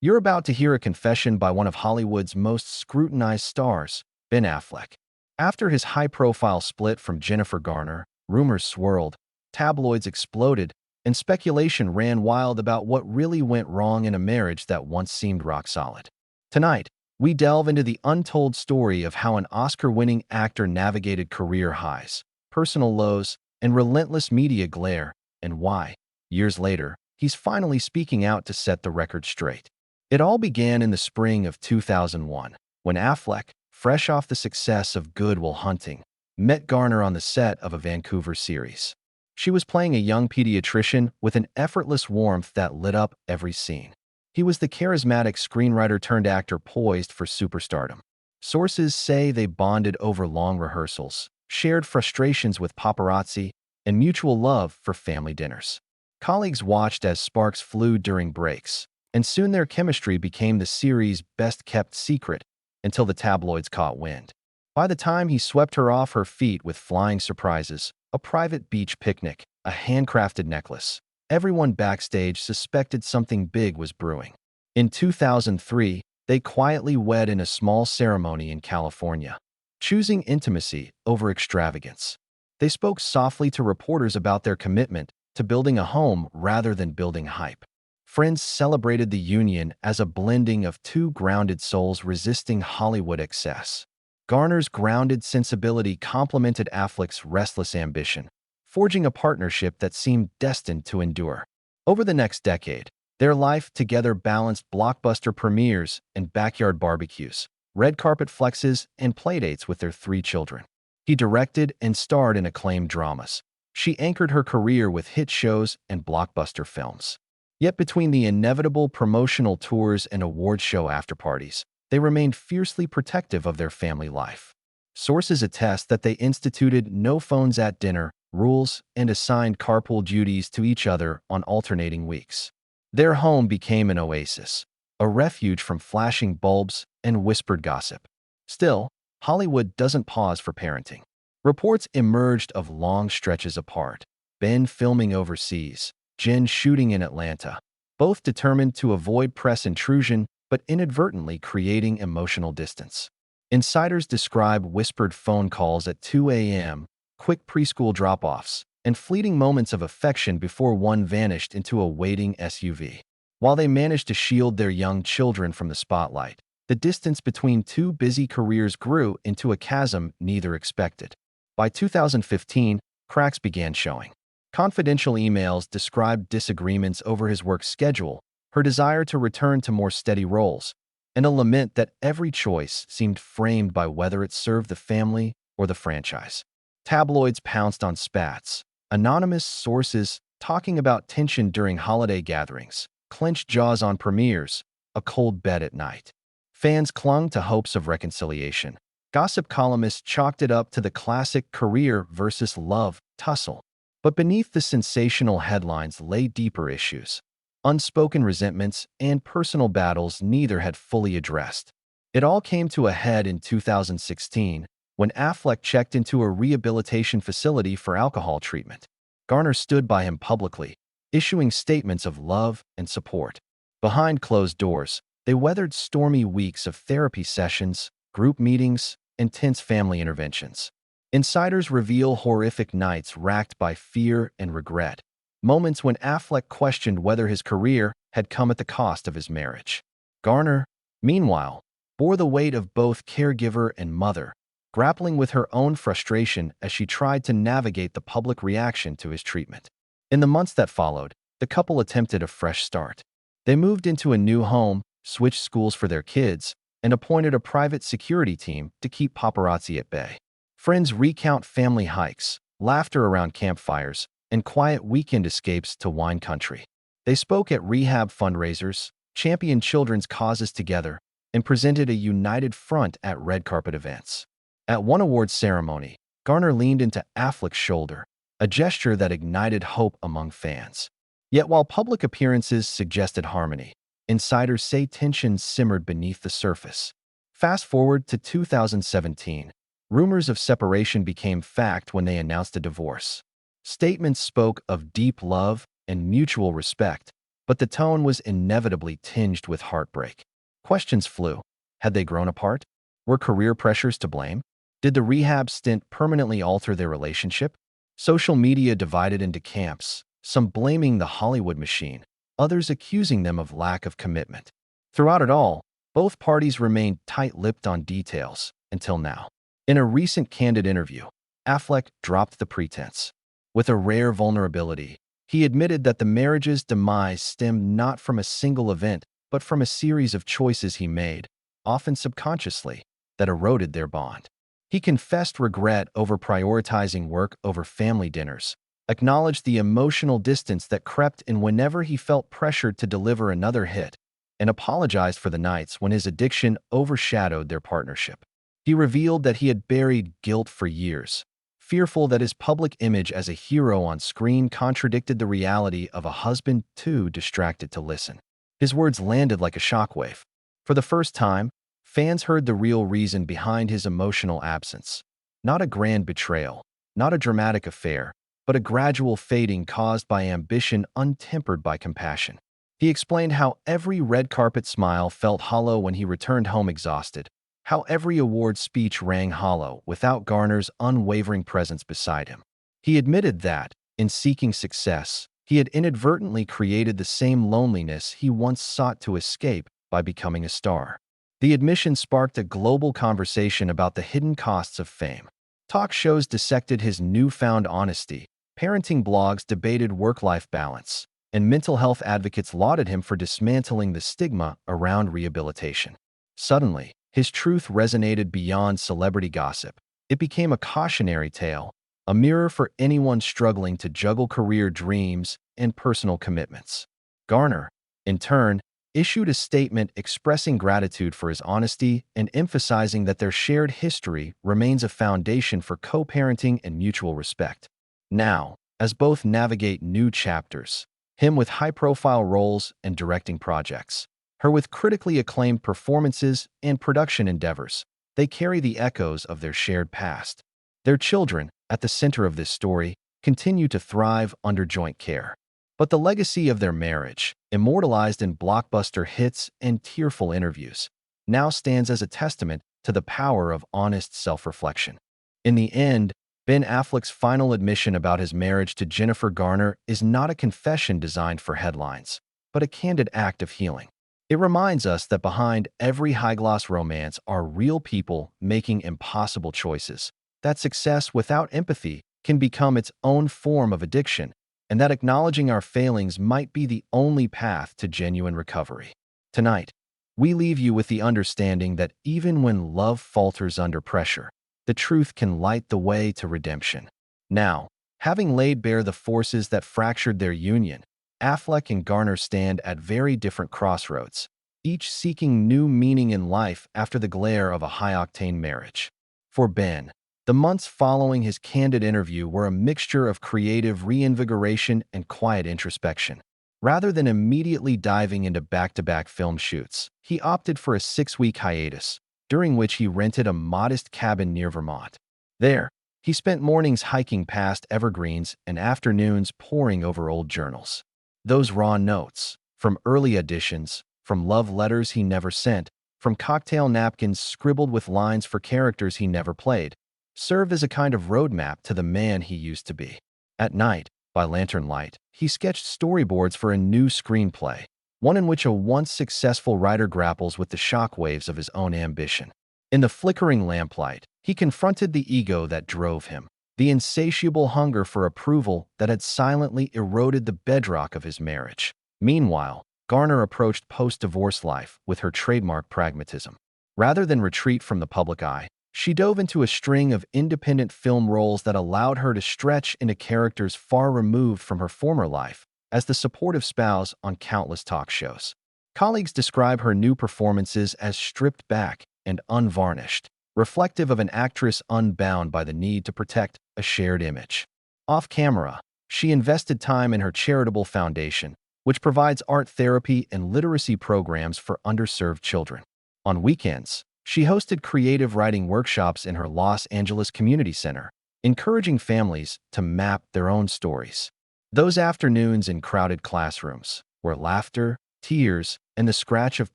You're about to hear a confession by one of Hollywood's most scrutinized stars, Ben Affleck. After his high-profile split from Jennifer Garner, rumors swirled, tabloids exploded, and speculation ran wild about what really went wrong in a marriage that once seemed rock solid. Tonight, we delve into the untold story of how an Oscar-winning actor navigated career highs, personal lows, and relentless media glare, and why, years later, he's finally speaking out to set the record straight. It all began in the spring of 2001, when Affleck, fresh off the success of Good Will Hunting, met Garner on the set of a Vancouver series. She was playing a young pediatrician with an effortless warmth that lit up every scene. He was the charismatic screenwriter-turned-actor poised for superstardom. Sources say they bonded over long rehearsals, shared frustrations with paparazzi, and mutual love for family dinners. Colleagues watched as sparks flew during breaks, and soon their chemistry became the series' best-kept secret until the tabloids caught wind. By the time he swept her off her feet with flying surprises, a private beach picnic, a handcrafted necklace, everyone backstage suspected something big was brewing. In 2003, they quietly wed in a small ceremony in California, choosing intimacy over extravagance. They spoke softly to reporters about their commitment to building a home rather than building hype. Friends celebrated the union as a blending of two grounded souls resisting Hollywood excess. Garner's grounded sensibility complemented Affleck's restless ambition, forging a partnership that seemed destined to endure. Over the next decade, their life together balanced blockbuster premieres and backyard barbecues, red carpet flexes, and playdates with their 3 children. He directed and starred in acclaimed dramas. She anchored her career with hit shows and blockbuster films. Yet between the inevitable promotional tours and award show afterparties, they remained fiercely protective of their family life. Sources attest that they instituted no phones at dinner rules and assigned carpool duties to each other on alternating weeks. Their home became an oasis, a refuge from flashing bulbs and whispered gossip. Still, Hollywood doesn't pause for parenting. Reports emerged of long stretches apart, Ben filming overseas, Jen shooting in Atlanta, both determined to avoid press intrusion but inadvertently creating emotional distance. Insiders describe whispered phone calls at 2 a.m., quick preschool drop-offs, and fleeting moments of affection before one vanished into a waiting SUV. While they managed to shield their young children from the spotlight, the distance between two busy careers grew into a chasm neither expected. By 2015, cracks began showing. Confidential emails described disagreements over his work schedule, her desire to return to more steady roles, and a lament that every choice seemed framed by whether it served the family or the franchise. Tabloids pounced on spats, anonymous sources talking about tension during holiday gatherings, clenched jaws on premieres, a cold bed at night. Fans clung to hopes of reconciliation. Gossip columnists chalked it up to the classic career versus love tussle. But beneath the sensational headlines lay deeper issues, unspoken resentments, and personal battles neither had fully addressed. It all came to a head in 2016 when Affleck checked into a rehabilitation facility for alcohol treatment. Garner stood by him publicly, issuing statements of love and support. Behind closed doors, they weathered stormy weeks of therapy sessions, group meetings, and tense family interventions. Insiders reveal horrific nights racked by fear and regret, moments when Affleck questioned whether his career had come at the cost of his marriage. Garner, meanwhile, bore the weight of both caregiver and mother, grappling with her own frustration as she tried to navigate the public reaction to his treatment. In the months that followed, the couple attempted a fresh start. They moved into a new home, switched schools for their kids, and appointed a private security team to keep paparazzi at bay. Friends recount family hikes, laughter around campfires, and quiet weekend escapes to wine country. They spoke at rehab fundraisers, championed children's causes together, and presented a united front at red carpet events. At one awards ceremony, Garner leaned into Affleck's shoulder, a gesture that ignited hope among fans. Yet while public appearances suggested harmony, insiders say tensions simmered beneath the surface. Fast forward to 2017. Rumors of separation became fact when they announced a divorce. Statements spoke of deep love and mutual respect, but the tone was inevitably tinged with heartbreak. Questions flew. Had they grown apart? Were career pressures to blame? Did the rehab stint permanently alter their relationship? Social media divided into camps, some blaming the Hollywood machine, others accusing them of lack of commitment. Throughout it all, both parties remained tight-lipped on details, until now. In a recent candid interview, Affleck dropped the pretense. With a rare vulnerability, he admitted that the marriage's demise stemmed not from a single event, but from a series of choices he made, often subconsciously, that eroded their bond. He confessed regret over prioritizing work over family dinners, acknowledged the emotional distance that crept in whenever he felt pressured to deliver another hit, and apologized for the nights when his addiction overshadowed their partnership. He revealed that he had buried guilt for years, fearful that his public image as a hero on screen contradicted the reality of a husband too distracted to listen. His words landed like a shockwave. For the first time, fans heard the real reason behind his emotional absence. Not a grand betrayal, not a dramatic affair, but a gradual fading caused by ambition untempered by compassion. He explained how every red carpet smile felt hollow when he returned home exhausted, how every award speech rang hollow without Garner's unwavering presence beside him. He admitted that, in seeking success, he had inadvertently created the same loneliness he once sought to escape by becoming a star. The admission sparked a global conversation about the hidden costs of fame. Talk shows dissected his newfound honesty, parenting blogs debated work-life balance, and mental health advocates lauded him for dismantling the stigma around rehabilitation. Suddenly, his truth resonated beyond celebrity gossip. It became a cautionary tale, a mirror for anyone struggling to juggle career dreams and personal commitments. Garner, in turn, issued a statement expressing gratitude for his honesty and emphasizing that their shared history remains a foundation for co-parenting and mutual respect. Now, as both navigate new chapters, him with high-profile roles and directing projects, her with critically acclaimed performances and production endeavors, they carry the echoes of their shared past. Their children, at the center of this story, continue to thrive under joint care. But the legacy of their marriage, immortalized in blockbuster hits and tearful interviews, now stands as a testament to the power of honest self-reflection. In the end, Ben Affleck's final admission about his marriage to Jennifer Garner is not a confession designed for headlines, but a candid act of healing. It reminds us that behind every high-gloss romance are real people making impossible choices, that success without empathy can become its own form of addiction, and that acknowledging our failings might be the only path to genuine recovery. Tonight, we leave you with the understanding that even when love falters under pressure, the truth can light the way to redemption. Now, having laid bare the forces that fractured their union, Affleck and Garner stand at very different crossroads, each seeking new meaning in life after the glare of a high-octane marriage. For Ben, the months following his candid interview were a mixture of creative reinvigoration and quiet introspection. Rather than immediately diving into back-to-back film shoots, he opted for a 6-week hiatus, during which he rented a modest cabin near Vermont. There, he spent mornings hiking past evergreens and afternoons poring over old journals. Those raw notes, from early editions, from love letters he never sent, from cocktail napkins scribbled with lines for characters he never played, served as a kind of roadmap to the man he used to be. At night, by lantern light, he sketched storyboards for a new screenplay, one in which a once successful writer grapples with the shockwaves of his own ambition. In the flickering lamplight, he confronted the ego that drove him, the insatiable hunger for approval that had silently eroded the bedrock of his marriage. Meanwhile, Garner approached post-divorce life with her trademark pragmatism. Rather than retreat from the public eye, she dove into a string of independent film roles that allowed her to stretch into characters far removed from her former life, as the supportive spouse on countless talk shows. Colleagues describe her new performances as stripped back and unvarnished, reflective of an actress unbound by the need to protect a shared image. Off-camera, she invested time in her charitable foundation, which provides art therapy and literacy programs for underserved children. On weekends, she hosted creative writing workshops in her Los Angeles Community Center, encouraging families to map their own stories. Those afternoons in crowded classrooms, where laughter, tears, and the scratch of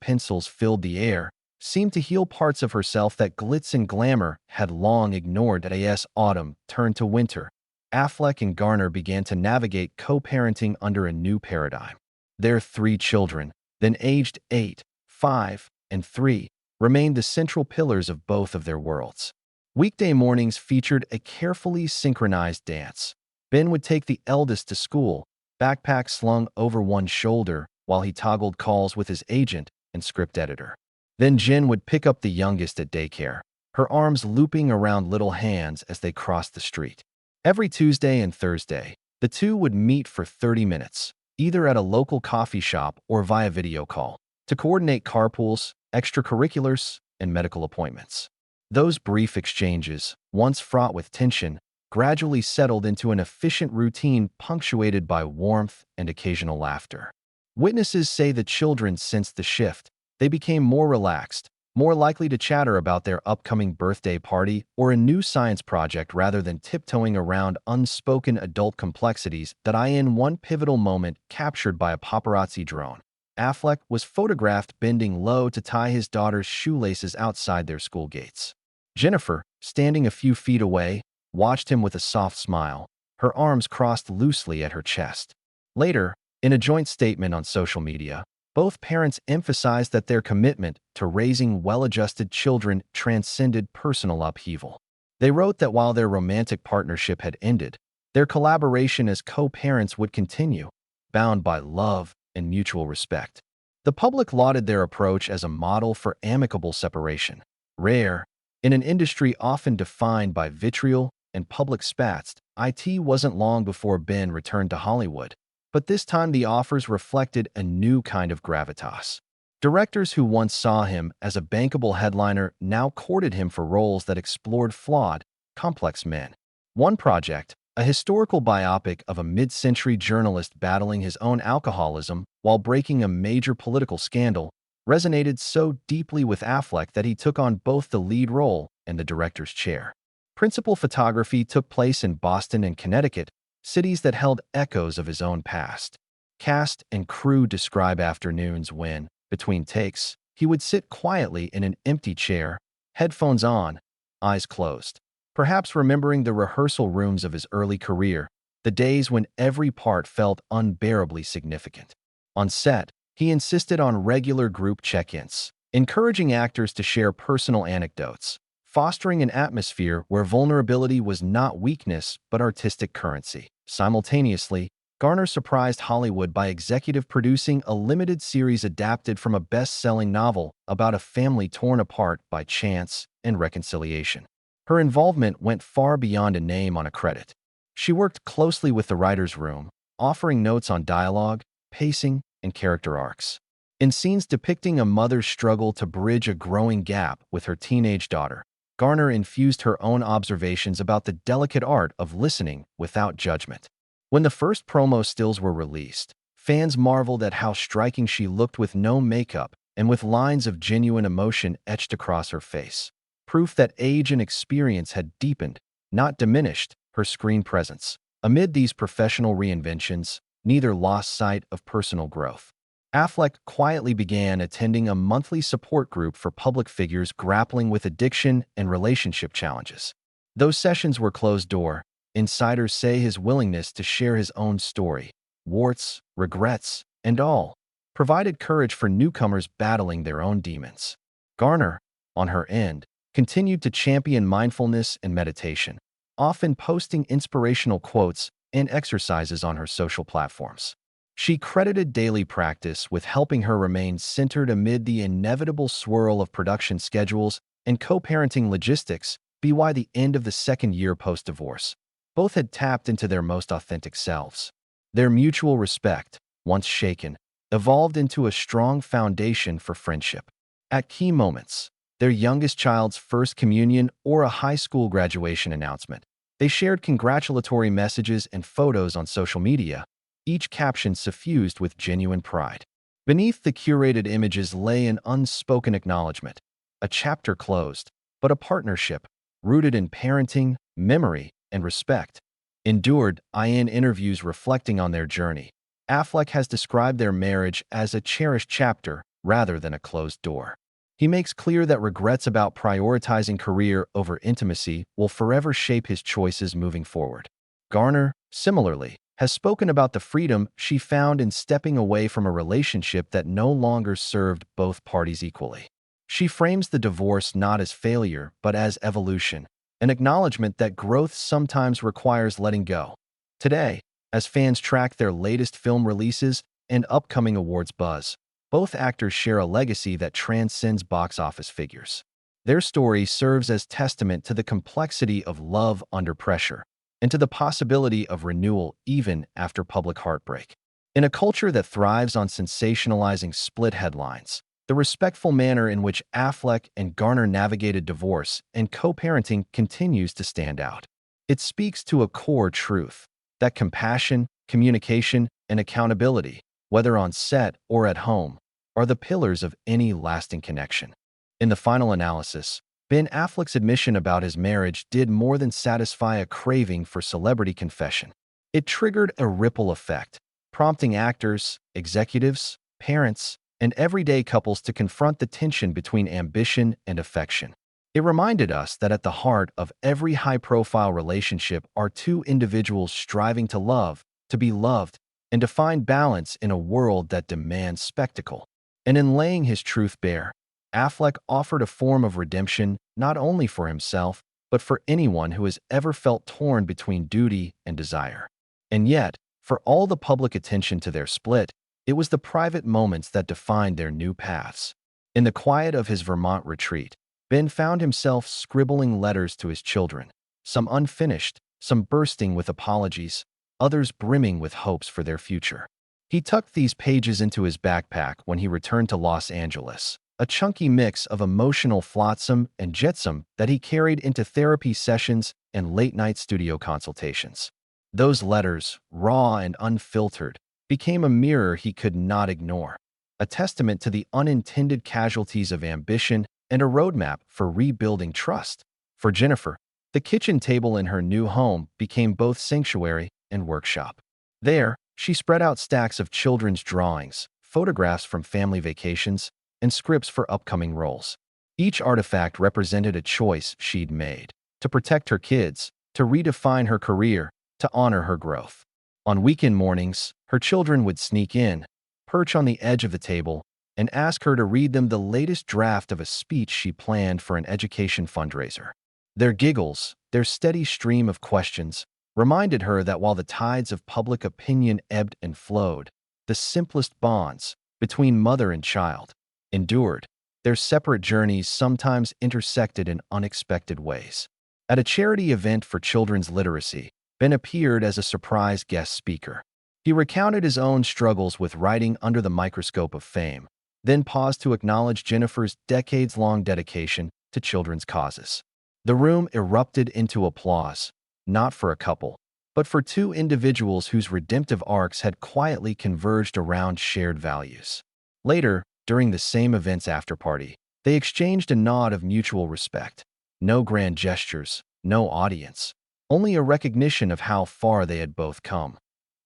pencils filled the air, seemed to heal parts of herself that glitz and glamour had long ignored. As autumn turned to winter, Affleck and Garner began to navigate co-parenting under a new paradigm. Their 3 children, then aged 8, 5, and 3, remained the central pillars of both of their worlds. Weekday mornings featured a carefully synchronized dance. Ben would take the eldest to school, backpack slung over one shoulder, while he toggled calls with his agent and script editor. Then Jen would pick up the youngest at daycare, her arms looping around little hands as they crossed the street. Every Tuesday and Thursday, the two would meet for 30 minutes, either at a local coffee shop or via video call, to coordinate carpools, extracurriculars, and medical appointments. Those brief exchanges, once fraught with tension, gradually settled into an efficient routine punctuated by warmth and occasional laughter. Witnesses say the children sensed the shift. They became more relaxed, more likely to chatter about their upcoming birthday party or a new science project rather than tiptoeing around unspoken adult complexities that in one pivotal moment captured by a paparazzi drone. Affleck was photographed bending low to tie his daughter's shoelaces outside their school gates. Jennifer, standing a few feet away, watched him with a soft smile, her arms crossed loosely at her chest. Later, in a joint statement on social media, both parents emphasized that their commitment to raising well-adjusted children transcended personal upheaval. They wrote that while their romantic partnership had ended, their collaboration as co-parents would continue, bound by love and mutual respect. The public lauded their approach as a model for amicable separation, rare in an industry often defined by vitriol and public spats. It wasn't long before Ben returned to Hollywood, but this time the offers reflected a new kind of gravitas. Directors who once saw him as a bankable headliner now courted him for roles that explored flawed, complex men. One project, a historical biopic of a mid-century journalist battling his own alcoholism while breaking a major political scandal, resonated so deeply with Affleck that he took on both the lead role and the director's chair. Principal photography took place in Boston and Connecticut, cities that held echoes of his own past. Cast and crew describe afternoons when, between takes, he would sit quietly in an empty chair, headphones on, eyes closed, perhaps remembering the rehearsal rooms of his early career, the days when every part felt unbearably significant. On set, he insisted on regular group check-ins, encouraging actors to share personal anecdotes, fostering an atmosphere where vulnerability was not weakness but artistic currency. Simultaneously, Garner surprised Hollywood by executive producing a limited series adapted from a best-selling novel about a family torn apart by chance and reconciliation. Her involvement went far beyond a name on a credit. She worked closely with the writer's room, offering notes on dialogue, pacing, and character arcs. In scenes depicting a mother's struggle to bridge a growing gap with her teenage daughter, Garner infused her own observations about the delicate art of listening without judgment. When the first promo stills were released, fans marveled at how striking she looked with no makeup and with lines of genuine emotion etched across her face. Proof that age and experience had deepened, not diminished, her screen presence. Amid these professional reinventions, neither lost sight of personal growth. Affleck quietly began attending a monthly support group for public figures grappling with addiction and relationship challenges. Those sessions were closed-door. Insiders say his willingness to share his own story, warts, regrets, and all, provided courage for newcomers battling their own demons. Garner, on her end, continued to champion mindfulness and meditation, often posting inspirational quotes and exercises on her social platforms. She credited daily practice with helping her remain centered amid the inevitable swirl of production schedules and co-parenting logistics. By the end of the second year post-divorce, both had tapped into their most authentic selves. Their mutual respect, once shaken, evolved into a strong foundation for friendship. At key moments, their youngest child's first communion or a high school graduation announcement, they shared congratulatory messages and photos on social media, each caption suffused with genuine pride. Beneath the curated images lay an unspoken acknowledgement, a chapter closed, but a partnership, rooted in parenting, memory, and respect, endured. In interviews reflecting on their journey, Affleck has described their marriage as a cherished chapter rather than a closed door. He makes clear that regrets about prioritizing career over intimacy will forever shape his choices moving forward. Garner, similarly, has spoken about the freedom she found in stepping away from a relationship that no longer served both parties equally. She frames the divorce not as failure, but as evolution, an acknowledgement that growth sometimes requires letting go. Today, as fans track their latest film releases and upcoming awards buzz, both actors share a legacy that transcends box office figures. Their story serves as testament to the complexity of love under pressure and to the possibility of renewal even after public heartbreak. In a culture that thrives on sensationalizing split headlines, the respectful manner in which Affleck and Garner navigated divorce and co-parenting continues to stand out. It speaks to a core truth that compassion, communication, and accountability, whether on set or at home, are the pillars of any lasting connection. In the final analysis, Ben Affleck's admission about his marriage did more than satisfy a craving for celebrity confession. It triggered a ripple effect, prompting actors, executives, parents, and everyday couples to confront the tension between ambition and affection. It reminded us that at the heart of every high-profile relationship are two individuals striving to love, to be loved, and to find balance in a world that demands spectacle. And in laying his truth bare, Affleck offered a form of redemption not only for himself, but for anyone who has ever felt torn between duty and desire. And yet, for all the public attention to their split, it was the private moments that defined their new paths. In the quiet of his Vermont retreat, Ben found himself scribbling letters to his children, some unfinished, some bursting with apologies, others brimming with hopes for their future. He tucked these pages into his backpack when he returned to Los Angeles, a chunky mix of emotional flotsam and jetsam that he carried into therapy sessions and late-night studio consultations. Those letters, raw and unfiltered, became a mirror he could not ignore, a testament to the unintended casualties of ambition and a roadmap for rebuilding trust. For Jennifer, the kitchen table in her new home became both sanctuary and workshop. There, she spread out stacks of children's drawings, photographs from family vacations, and scripts for upcoming roles. Each artifact represented a choice she'd made: to protect her kids, to redefine her career, to honor her growth. On weekend mornings, her children would sneak in, perch on the edge of the table, and ask her to read them the latest draft of a speech she planned for an education fundraiser. Their giggles, their steady stream of questions, reminded her that while the tides of public opinion ebbed and flowed, the simplest bonds, between mother and child, endured. Their separate journeys sometimes intersected in unexpected ways. At a charity event for children's literacy, Ben appeared as a surprise guest speaker. He recounted his own struggles with writing under the microscope of fame, then paused to acknowledge Jennifer's decades-long dedication to children's causes. The room erupted into applause, not for a couple, but for two individuals whose redemptive arcs had quietly converged around shared values. Later, during the same event's afterparty, they exchanged a nod of mutual respect. No grand gestures, no audience, only a recognition of how far they had both come.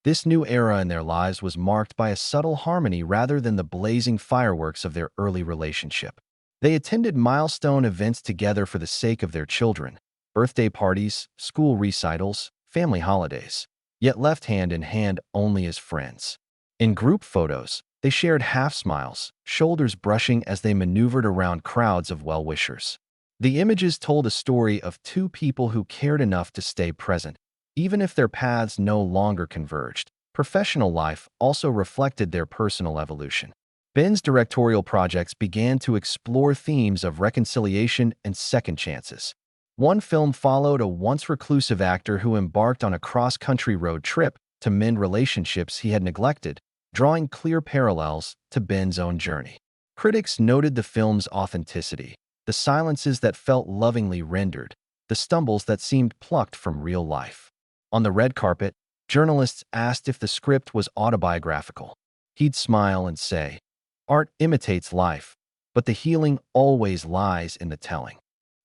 This new era in their lives was marked by a subtle harmony rather than the blazing fireworks of their early relationship. They attended milestone events together for the sake of their children: birthday parties, school recitals, family holidays, yet left hand in hand only as friends. In group photos, they shared half-smiles, shoulders brushing as they maneuvered around crowds of well-wishers. The images told a story of two people who cared enough to stay present, even if their paths no longer converged. Professional life also reflected their personal evolution. Ben's directorial projects began to explore themes of reconciliation and second chances. One film followed a once reclusive actor who embarked on a cross-country road trip to mend relationships he had neglected, drawing clear parallels to Ben's own journey. Critics noted the film's authenticity, the silences that felt lovingly rendered, the stumbles that seemed plucked from real life. On the red carpet, journalists asked if the script was autobiographical. He'd smile and say, "Art imitates life, but the healing always lies in the telling."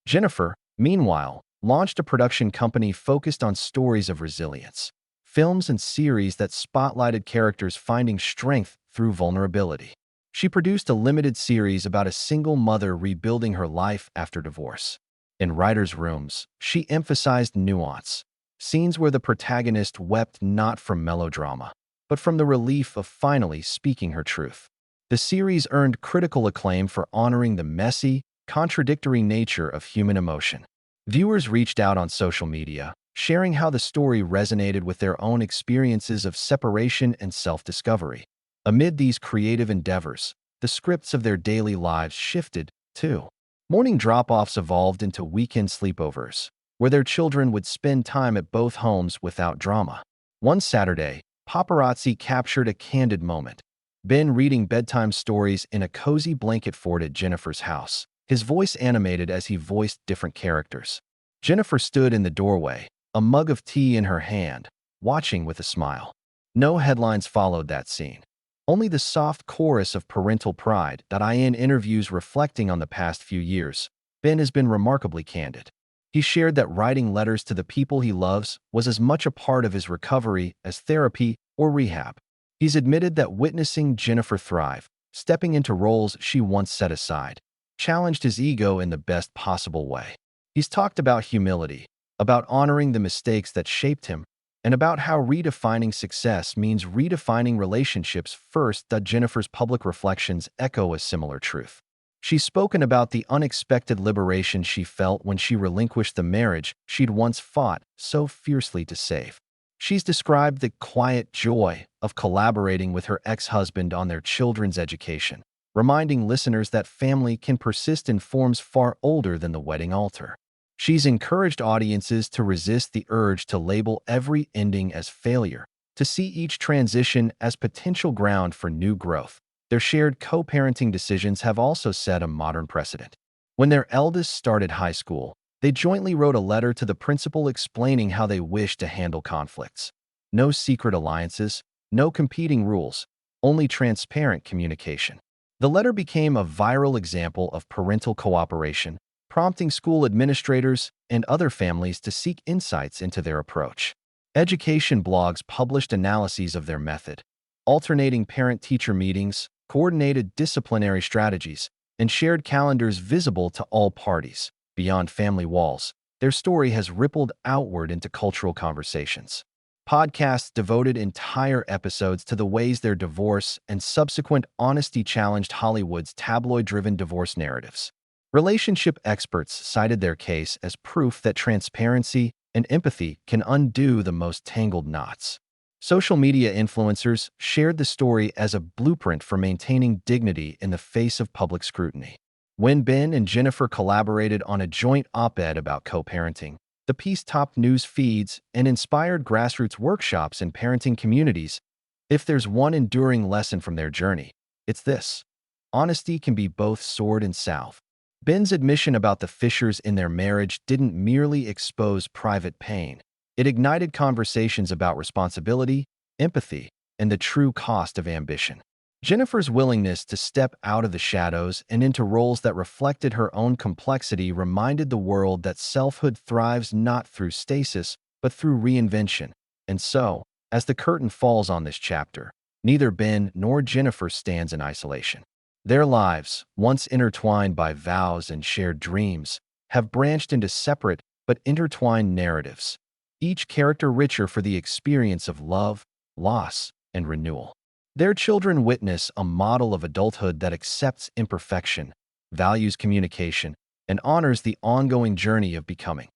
Jennifer, meanwhile, launched a production company focused on stories of resilience. films and series that spotlighted characters finding strength through vulnerability. She produced a limited series about a single mother rebuilding her life after divorce. In writers' rooms, she emphasized nuance, scenes where the protagonist wept not from melodrama, but from the relief of finally speaking her truth. The series earned critical acclaim for honoring the messy, contradictory nature of human emotion. Viewers reached out on social media, sharing how the story resonated with their own experiences of separation and self-discovery. Amid these creative endeavors, the scripts of their daily lives shifted, too. Morning drop-offs evolved into weekend sleepovers, where their children would spend time at both homes without drama. One Saturday, paparazzi captured a candid moment. Ben reading bedtime stories in a cozy blanket fort at Jennifer's house, his voice animated as he voiced different characters. Jennifer stood in the doorway, a mug of tea in her hand, watching with a smile. No headlines followed that scene. Only the soft chorus of parental pride. In interviews reflecting on the past few years, Ben has been remarkably candid. He shared that writing letters to the people he loves was as much a part of his recovery as therapy or rehab. He's admitted that witnessing Jennifer thrive, stepping into roles she once set aside, challenged his ego in the best possible way. He's talked about humility, about honoring the mistakes that shaped him, and about how redefining success means redefining relationships first. Jennifer's public reflections echo a similar truth. She's spoken about the unexpected liberation she felt when she relinquished the marriage she'd once fought so fiercely to save. She's described the quiet joy of collaborating with her ex-husband on their children's education, reminding listeners that family can persist in forms far older than the wedding altar. She's encouraged audiences to resist the urge to label every ending as failure, to see each transition as potential ground for new growth. Their shared co-parenting decisions have also set a modern precedent. When their eldest started high school, they jointly wrote a letter to the principal explaining how they wished to handle conflicts. No secret alliances, no competing rules, only transparent communication. The letter became a viral example of parental cooperation, prompting school administrators and other families to seek insights into their approach. Education blogs published analyses of their method, alternating parent-teacher meetings, coordinated disciplinary strategies, and shared calendars visible to all parties. Beyond family walls, their story has rippled outward into cultural conversations. Podcasts devoted entire episodes to the ways their divorce and subsequent honesty challenged Hollywood's tabloid-driven divorce narratives. Relationship experts cited their case as proof that transparency and empathy can undo the most tangled knots. Social media influencers shared the story as a blueprint for maintaining dignity in the face of public scrutiny. When Ben and Jennifer collaborated on a joint op-ed about co-parenting, the piece topped news feeds and inspired grassroots workshops in parenting communities. If there's one enduring lesson from their journey, it's this: honesty can be both sword and salve. Ben's admission about the fissures in their marriage didn't merely expose private pain. It ignited conversations about responsibility, empathy, and the true cost of ambition. Jennifer's willingness to step out of the shadows and into roles that reflected her own complexity reminded the world that selfhood thrives not through stasis, but through reinvention. And so, as the curtain falls on this chapter, neither Ben nor Jennifer stands in isolation. Their lives, once intertwined by vows and shared dreams, have branched into separate but intertwined narratives, each character richer for the experience of love, loss, and renewal. Their children witness a model of adulthood that accepts imperfection, values communication, and honors the ongoing journey of becoming.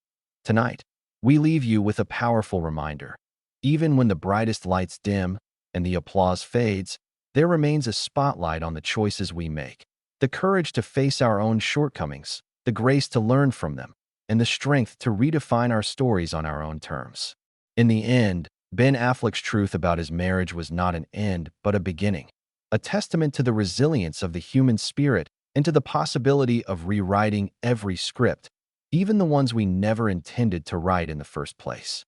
Tonight, we leave you with a powerful reminder. Even when the brightest lights dim and the applause fades, there remains a spotlight on the choices we make, the courage to face our own shortcomings, the grace to learn from them, and the strength to redefine our stories on our own terms. In the end, Ben Affleck's truth about his marriage was not an end, but a beginning, a testament to the resilience of the human spirit and to the possibility of rewriting every script, even the ones we never intended to write in the first place.